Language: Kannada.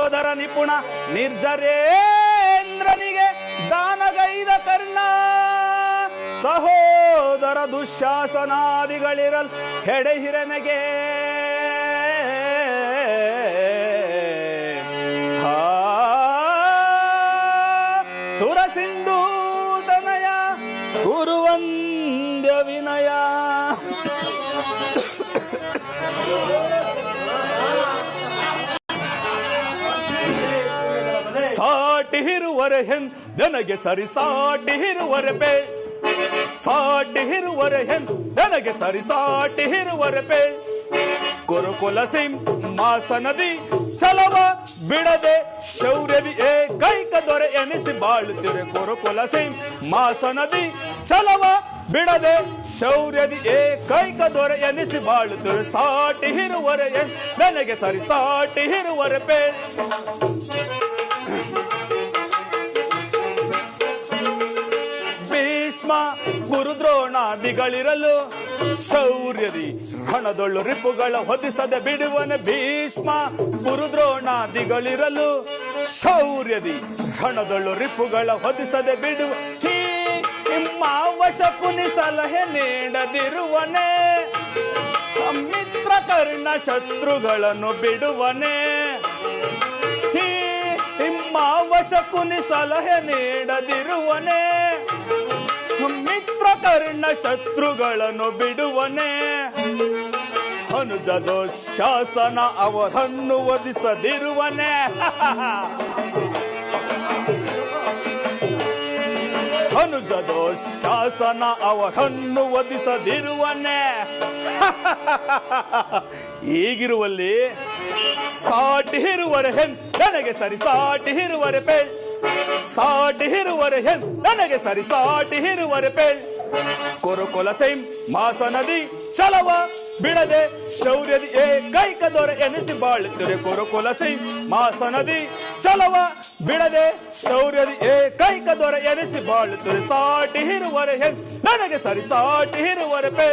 ಯೋಧರ ನಿಪುಣ ನಿರ್ಜರೇಂದ್ರನಿಗೆ ದಾನಗೈದ ಕರ್ಣ. ಸಹೋದರ ದುಶ್ಯಾಸನಾದಿಗಳಿರಲ್ ಹೆಡೆಹಿರನೆಗೆ ಸುರಸಿಂಧು ತನಯ ಗುರುವಂದ್ಯ ವಿನಯ. ಸಾಟಿ ಇರುವರೆ ನನಗೆ ಸರಿ ಸಾಟಿ ಇರುವರೆ ಪೇ, ಸಾಟಿ ಇರುವರೆ ನನಗೆ ಸರಿ ಸಾಟಿ ಇರುವರೆ ಪೇ. ಕುರುಕುಲ ಸಿಂಹಾಸನದಿ ಛಲವ ಬಿಡದೆ ಶೌರ್ಯದಿ ಏಕೈಕ ದೊರೆ ಎನಿಸಿ ಬಾಳುತ್ತಿರೆ. ಕುರುಕುಲ ಸಿಂಹಾಸನದಿ ಛಲವ ಬಿಡದೆ ಶೌರ್ಯದಿ ಏಕೈಕ ದೊರೆ ಎನಿಸಿ ಬಾಳುತ್ತಿರೆ. ಸಾಟಿ ಇರುವರೆ ನನಗೆ ಸರಿ ಸಾಟಿ ಇರುವರೆ ಪೇ. ಭೀಷ್ಮ ಗುರುದ್ರೋಣಾದಿಗಳಿರಲು ಶೌರ್ಯದಿ ರಣದೊಳ್ಳು ರಿಪುಗಳ ಹೊದಿಸದೆ ಬಿಡುವನೆ. ಭೀಷ್ಮ ಗುರುದ್ರೋಣಾದಿಗಳಿರಲು ಶೌರ್ಯದಿ ರಣದೊಳ್ಳು ರಿಪುಗಳ ಹೊದಿಸದೆ ಬಿಡುವ. ನಿಮ್ಮ ವಶಕುನಿ ಸಲಹೆ ನೀಡದಿರುವನೆ. ಮಿತ್ರ ಕರ್ಣ ಶತ್ರುಗಳನ್ನು ಬಿಡುವನೆ. ನಿಮ್ಮ ವಶಕುನಿ ಸಲಹೆ ನೀಡದಿರುವನೆ. ಮಿತ್ರ ಕರ್ಣ ಶತ್ರುಗಳನ್ನು ಬಿಡುವನೆ. ಅನುಜದೋ ಶಾಸನ ಅವರನ್ನು ವಧಿಸದಿರುವನೆ. ಅನುಜದೋ ಶಾಸನ ಅವರನ್ನು ವಧಿಸದಿರುವನೆ. ಹೀಗಿರುವಲ್ಲಿ ಸಾಟಿ ಇರುವರೆ ನನಗೆ ಸರಿ ಸಾಟಿ ಇರುವರೆ ಪೇ, ಸಾಟಿ ಇರುವರೆ ನನಗೆ ಸರಿ ಸಾಟಿ ಇರುವರೆ ಪೇ. ಕುರುಕುಲ ಸಿಂಹಾಸನದಿ ಛಲವ ಬಿಡದೆ ಶೌರ್ಯದಿ ಏಕೈಕ ದೊರೆ ಎನಿಸಿ ಬಾಳುತ್ತಿರೆ. ಕುರುಕುಲ ಸಿಂಹಾಸನದಿ ಛಲವ ಬಿಡದೆ ಶೌರ್ಯದಿ ಏಕೈಕ ದೊರೆ ಎನಿಸಿ ಬಾಳುತ್ತಿರೆ. ಸಾಟಿ ಇರುವರೆ ನನಗೆ ಸರಿ ಸಾಟಿ ಇರುವರೆ ಪೇ.